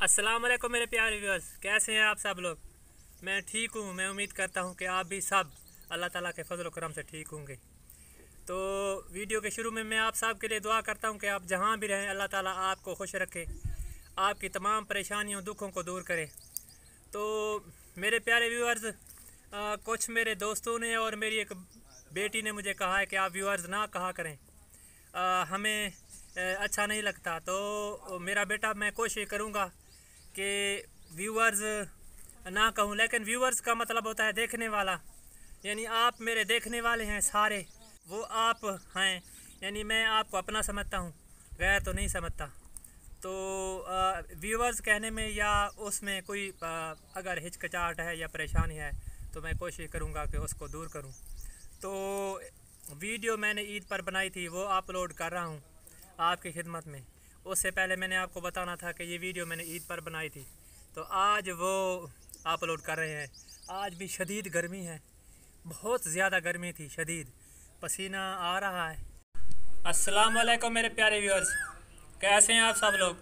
अस्सलाम वालेकुम मेरे प्यारे व्यूअर्स, कैसे हैं आप सब लोग। मैं ठीक हूँ। मैं उम्मीद करता हूँ कि आप भी सब अल्लाह ताला के फजल करम से ठीक होंगे। तो वीडियो के शुरू में मैं आप सब के लिए दुआ करता हूँ कि आप जहाँ भी रहें अल्लाह ताला आपको खुश रखे, आपकी तमाम परेशानियों दुखों को दूर करे। तो मेरे प्यारे व्यूअर्स, कुछ मेरे दोस्तों ने और मेरी एक बेटी ने मुझे कहा है कि आप व्यूअर्स ना कहा करें, हमें अच्छा नहीं लगता। तो मेरा बेटा, मैं कोशिश करूँगा कि व्यूअर्स ना कहूँ, लेकिन व्यूअर्स का मतलब होता है देखने वाला, यानी आप मेरे देखने वाले हैं सारे, वो आप हैं, यानी मैं आपको अपना समझता हूँ, गैर तो नहीं समझता। तो व्यूअर्स कहने में या उसमें कोई अगर हिचकिचाहट है या परेशानी है तो मैं कोशिश करूँगा कि उसको दूर करूँ। तो वीडियो मैंने ईद पर बनाई थी, वो अपलोड कर रहा हूँ आपकी खिदमत में। उससे पहले मैंने आपको बताना था कि ये वीडियो मैंने ईद पर बनाई थी, तो आज वो अपलोड कर रहे हैं। आज भी शदीद गर्मी है, बहुत ज़्यादा गर्मी थी, शदीद पसीना आ रहा है। अस्सलाम वालेकुम मेरे प्यारे व्यूअर्स, कैसे हैं आप सब लोग।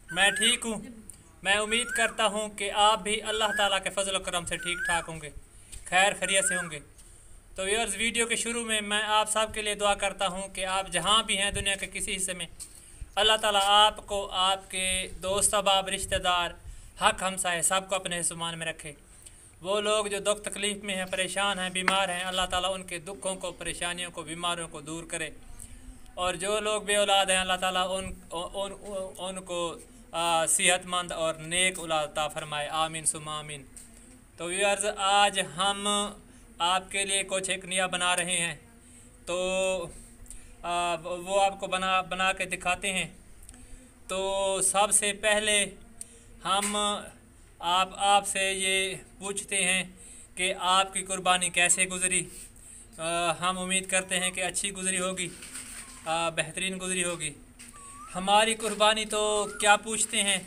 मैं ठीक हूँ। मैं उम्मीद करता हूँ कि आप भी अल्लाह ताला के फजल करम से ठीक ठाक होंगे, खैर खैरियत से होंगे। तो व्यूअर्स, वीडियो के शुरू में मैं आप सब के लिए दुआ करता हूँ कि आप जहाँ भी हैं दुनिया के किसी हिस्से में, अल्लाह ताला आपको, आपके दोस्त अहबाब, रिश्तेदार, हक हमसाए सबको अपने हिस्मान में रखे। वो लोग जो दुख तकलीफ़ में हैं, परेशान हैं, बीमार हैं, अल्लाह ताला उनके दुखों को, परेशानियों को, बीमारियों को दूर करे। और जो लोग बे औलाद हैं, अल्लाह ताला उनको सेहतमंद और नेक औलाद अता फरमाए, आमीन सुम्मा आमीन। तो व्यूअर्स, आज हम आपके लिए कुछ एक नया बना रहे हैं, तो वो आपको बना के दिखाते हैं। तो सबसे पहले हम आपसे ये पूछते हैं कि आपकी कुर्बानी कैसे गुज़री। हम उम्मीद करते हैं कि अच्छी गुज़री होगी, बेहतरीन गुज़री होगी। हमारी कुर्बानी तो क्या पूछते हैं,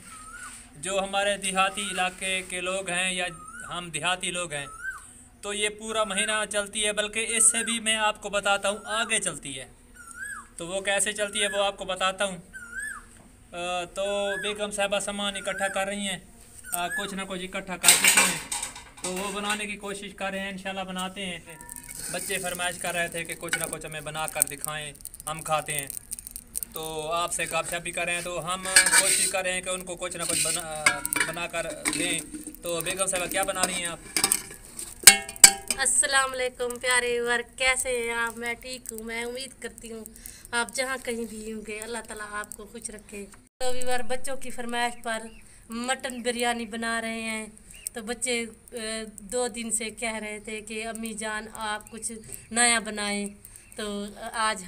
जो हमारे देहाती इलाके के लोग हैं या हम देहाती लोग हैं, तो ये पूरा महीना चलती है, बल्कि इससे भी मैं आपको बताता हूँ आगे चलती है। तो वो कैसे चलती है वो आपको बताता हूँ। तो बेगम साहिबा सामान इकट्ठा कर रही हैं, कुछ ना कुछ इकट्ठा कर चुकी हैं, तो वो बनाने की कोशिश कर रहे हैं, इंशाल्लाह बनाते हैं। बच्चे फरमाइश कर रहे थे कि कुछ ना कुछ हमें बना कर दिखाएँ, हम खाते हैं। तो आपसे गपशप भी कर रहे हैं, तो हम कोशिश कर रहे हैं कि उनको कुछ ना कुछ बना कर दें। तो बेगम साहिबा क्या बना रही हैं आप? अस्सलाम वालेकुम प्यारे वर्ग, कैसे हैं आप। मैं ठीक हूँ। मैं उम्मीद करती हूँ आप जहाँ कहीं भी होंगे अल्लाह ताला आपको खुश रखे। तो व्यूअर, बच्चों की फरमाइश पर मटन बिरयानी बना रहे हैं। तो बच्चे 2 दिन से कह रहे थे कि अम्मी जान आप कुछ नया बनाएं। तो आज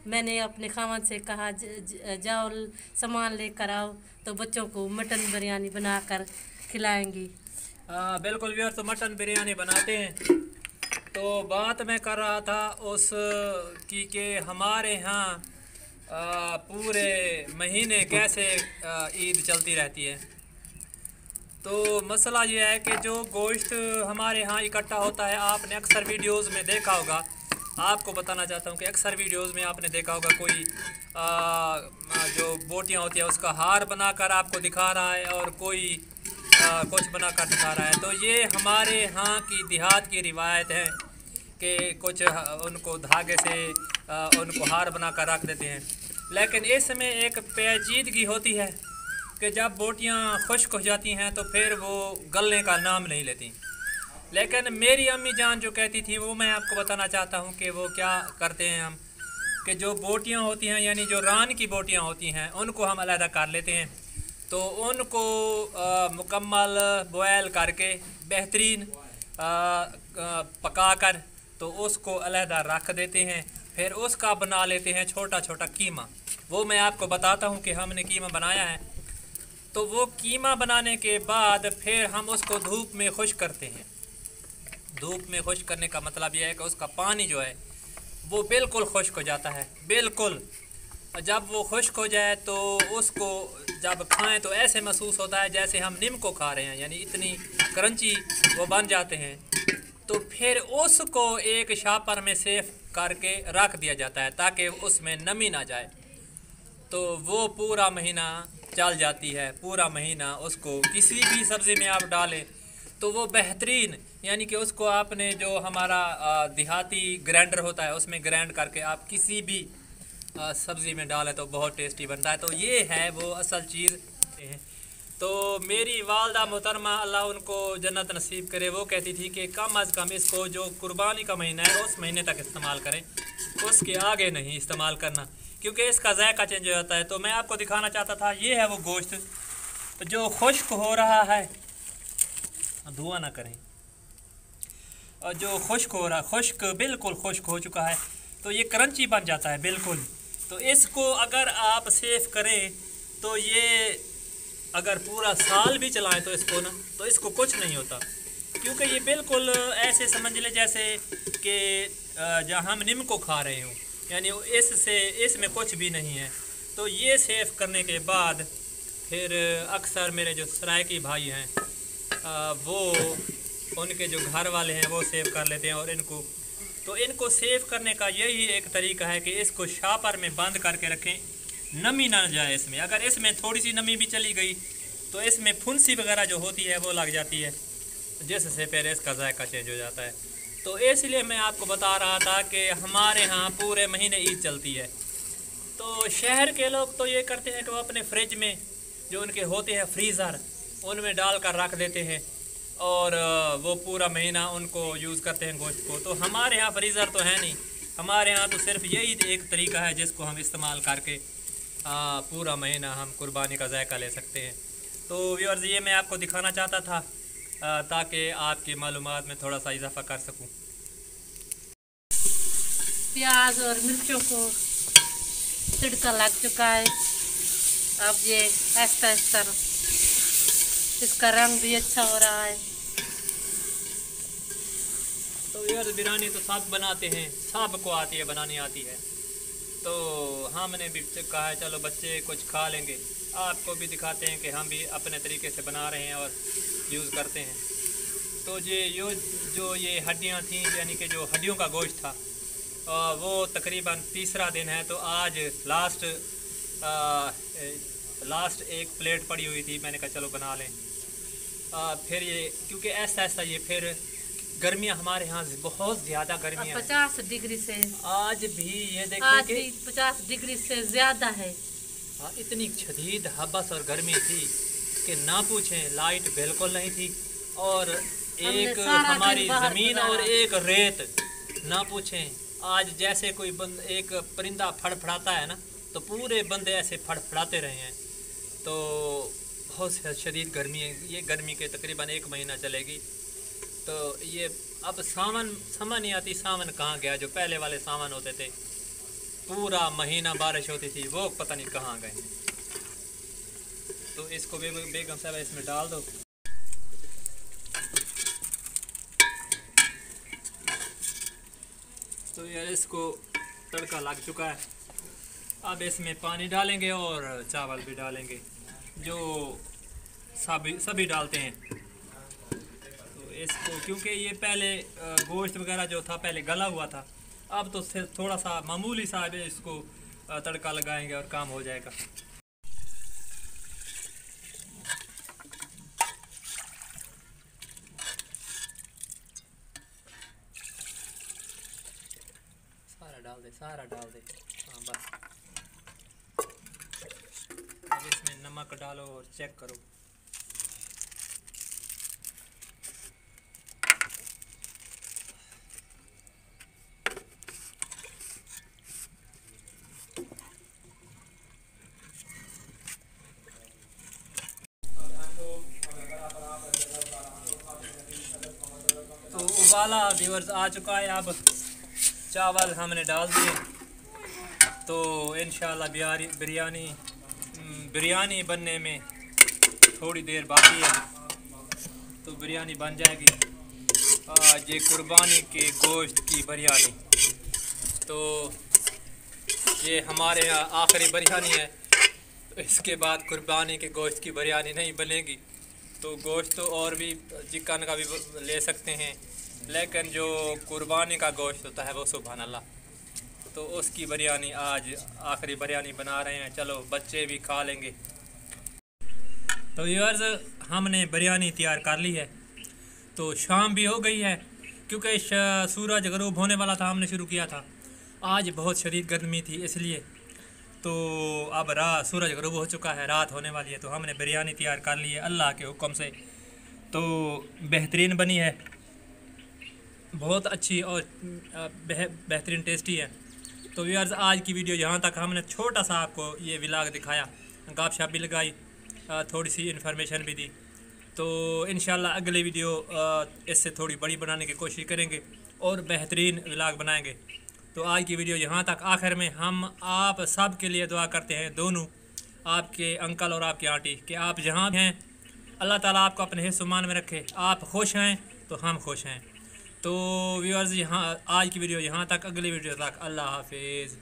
मैंने अपने खामन से कहा जाओ सामान लेकर आओ, तो बच्चों को मटन बिरयानी बनाकर खिलाएंगी। बिल्कुल व्यूअर्स, तो मटन बिरयानी बनाते हैं। तो बात मैं कर रहा था उस की कि हमारे यहाँ पूरे महीने कैसे ईद चलती रहती है। तो मसला ये है कि जो गोश्त हमारे यहाँ इकट्ठा होता है, आपने अक्सर वीडियोस में देखा होगा। आपको बताना चाहता हूँ कि अक्सर वीडियोस में आपने देखा होगा कोई जो बोटियाँ होती हैं उसका हार बनाकर आपको दिखा रहा है, और कोई कुछ बना कर दिखा रहा है। तो ये हमारे यहाँ की देहात की रिवायत है कि कुछ उनको धागे से उनको हार बना कर रख देते हैं। लेकिन इसमें एक पेचीदगी होती है कि जब बोटियाँ खुश्क हो जाती हैं तो फिर वो गलने का नाम नहीं लेती। लेकिन मेरी अम्मी जान जो कहती थी वो मैं आपको बताना चाहता हूँ कि वो क्या करते हैं हम, कि जो बोटियाँ होती हैं, यानी जो रान की बोटियाँ होती हैं, उनको हम अलहदा कर लेते हैं। तो उनको मुकम्मल बॉयल करके बेहतरीन पका कर तो उसको अलहदा रख देते हैं। फिर उसका बना लेते हैं छोटा छोटा कीमा। वो मैं आपको बताता हूँ कि हमने कीमा बनाया है। तो वो कीमा बनाने के बाद फिर हम उसको धूप में खुश्क करते हैं। धूप में खुश्क करने का मतलब यह है कि उसका पानी जो है वो बिल्कुल खुश्क हो जाता है, बिल्कुल। जब वो खुश्क हो जाए तो उसको जब खाएं तो ऐसे महसूस होता है जैसे हम नीम को खा रहे हैं, यानी इतनी क्रंची वो बन जाते हैं। तो फिर उसको एक शापर में सेफ करके रख दिया जाता है ताकि उसमें नमी ना जाए। तो वो पूरा महीना चल जाती है पूरा महीना। उसको किसी भी सब्ज़ी में आप डालें तो वो बेहतरीन, यानी कि उसको आपने जो हमारा देहाती ग्राइंडर होता है उसमें ग्राइंड करके आप किसी भी सब्ज़ी में डालें तो बहुत टेस्टी बनता है। तो ये है वो असल चीज़ है। तो मेरी वालदा मोहतरमा अल्लाह उनको जन्नत नसीब करे, वो कहती थी कि कम अज़ कम इसको जो कुर्बानी का महीना है उस महीने तक इस्तेमाल करें, उसके आगे नहीं इस्तेमाल करना, क्योंकि इसका जायका चेंज हो जाता है। तो मैं आपको दिखाना चाहता था, ये है वो गोश्त जो खुश्क हो रहा है, धुआं ना करें, और जो खुश्क हो रहा है, खुश्क बिल्कुल खुश्क हो चुका है, तो ये क्रंची बन जाता है बिल्कुल। तो इसको अगर आप सेव करें तो ये अगर पूरा साल भी चलाएं तो इसको ना, तो इसको कुछ नहीं होता, क्योंकि ये बिल्कुल ऐसे समझ ले जैसे कि जहाँ हम नीम को खा रहे हो, यानी इसमें कुछ भी नहीं है। तो ये सेव करने के बाद फिर अक्सर मेरे जो सराइकी भाई हैं वो उनके जो घर वाले हैं वो सेव कर लेते हैं, और इनको सेव करने का यही एक तरीका है कि इसको शापर में बंद करके रखें, नमी ना जाए इसमें। अगर इसमें थोड़ी सी नमी भी चली गई तो इसमें फुंसी वगैरह जो होती है वो लग जाती है, जिससे फिर इसका जायका चेंज हो जाता है। तो इसलिए मैं आपको बता रहा था कि हमारे यहाँ पूरे महीने ईद चलती है। तो शहर के लोग तो ये करते हैं कि वो अपने फ्रिज में जो उनके होते हैं फ्रीज़र, उनमें डाल कर रख देते हैं और वो पूरा महीना उनको यूज़ करते हैं गोश्त को। तो हमारे यहाँ फ्रीज़र तो है नहीं, हमारे यहाँ तो सिर्फ यही एक तरीका है जिसको हम इस्तेमाल करके पूरा महीना हम कुर्बानी का जायका ले सकते हैं। तो व्यूअर्स, ये मैं आपको दिखाना चाहता था ताकि आपकी मालूमात में थोड़ा सा इजाफा कर सकूं। प्याज और मिर्चों को तड़का लग चुका है, अब ये आहिस्ता आहिस्ता इसका रंग भी अच्छा हो रहा है। तो यार बिरयानी तो सब बनाते हैं, सबको आती है, बनानी आती है। तो हमने भी कहा है चलो बच्चे कुछ खा लेंगे, आपको भी दिखाते हैं कि हम भी अपने तरीके से बना रहे हैं और यूज़ करते हैं। तो ये हड्डियाँ थीं, यानी कि जो हड्डियों का गोश्त था, वो तकरीबन तीसरा दिन है। तो आज लास्ट एक प्लेट पड़ी हुई थी, मैंने कहा चलो बना लें। फिर ये क्योंकि ऐसा ऐसा ये फिर गर्मियाँ हमारे यहाँ बहुत ज़्यादा गर्मियाँ 50 डिग्री से आज भी ये देखें आज कि भी 50 डिग्री से ज़्यादा है। इतनी शदीद हबस और गर्मी थी कि ना पूछें, लाइट बिल्कुल नहीं थी, और एक हमारी ज़मीन और एक रेत, ना पूछें। आज जैसे कोई एक परिंदा फड़फड़ाता है ना, तो पूरे बंदे ऐसे फड़फड़ाते रहे हैं। तो बहुत शदीद गर्मी है, ये गर्मी के तकरीबन 1 महीना चलेगी। तो ये अब सावन समझ नहीं आती, सावन कहाँ गया। जो पहले वाले सावन होते थे, पूरा महीना बारिश होती थी, वो पता नहीं कहाँ गए। तो इसको बेगम साहब इसमें डाल दो। तो यार इसको तड़का लग चुका है, अब इसमें पानी डालेंगे और चावल भी डालेंगे, जो सभी डालते हैं। तो इसको क्योंकि ये पहले गोश्त वगैरह जो था पहले गला हुआ था, अब तो सिर्फ थोड़ा सा मामूली सा इसको तड़का लगाएंगे और काम हो जाएगा। सारा डाल दे, हाँ बस। अब इसमें नमक डालो और चेक करो। तो उबाला व्यूअर्स आ चुका है, अब चावल हमने डाल दिए। तो इंशाल्लाह बिरयानी बनने में थोड़ी देर बाकी है, तो बिरयानी बन जाएगी। आज ये कुर्बानी के गोश्त की बिरयानी, तो ये हमारे यहाँ आखिरी बिरयानी है। इसके बाद कुर्बानी के गोश्त की बिरयानी नहीं बनेगी। तो गोश्त तो और भी चिकन का भी ले सकते हैं, लेकिन जो कुर्बानी का गोश्त होता है वो सुभान अल्लाह, तो उसकी बिरयानी आज आखिरी बिरयानी बना रहे हैं। चलो बच्चे भी खा लेंगे तो व्यूअर्स हमने बिरयानी तैयार कर ली है। तो शाम भी हो गई है क्योंकि सूरज गरूब होने वाला था, हमने शुरू किया था। आज बहुत शदीद गर्मी थी इसलिए। तो अब रात सूरज गरूब हो चुका है, रात होने वाली है। तो हमने बिरयानी तैयार कर ली है अल्लाह के हुक्म से। तो बेहतरीन बनी है, बहुत अच्छी और बेहतरीन टेस्टी है। तो व्यूअर्स आज की वीडियो यहाँ तक। हमने छोटा सा आपको ये व्लॉग दिखाया, गपशप भी लगाई, थोड़ी सी इन्फॉर्मेशन भी दी। तो इंशाल्लाह अगली वीडियो इससे थोड़ी बड़ी बनाने की कोशिश करेंगे और बेहतरीन व्लॉग बनाएंगे। तो आज की वीडियो यहाँ तक। आखिर में हम आप सब के लिए दुआ करते हैं, दोनों आपके अंकल और आपकी आंटी, कि आप जहाँ हैं अल्लाह ताला आपको अपने हिस्सों में रखे। आप खुश हैं तो हम खुश हैं। तो व्यूअर्स यहाँ आज की वीडियो यहाँ तक, अगली वीडियो तक अल्लाह हाफिज़।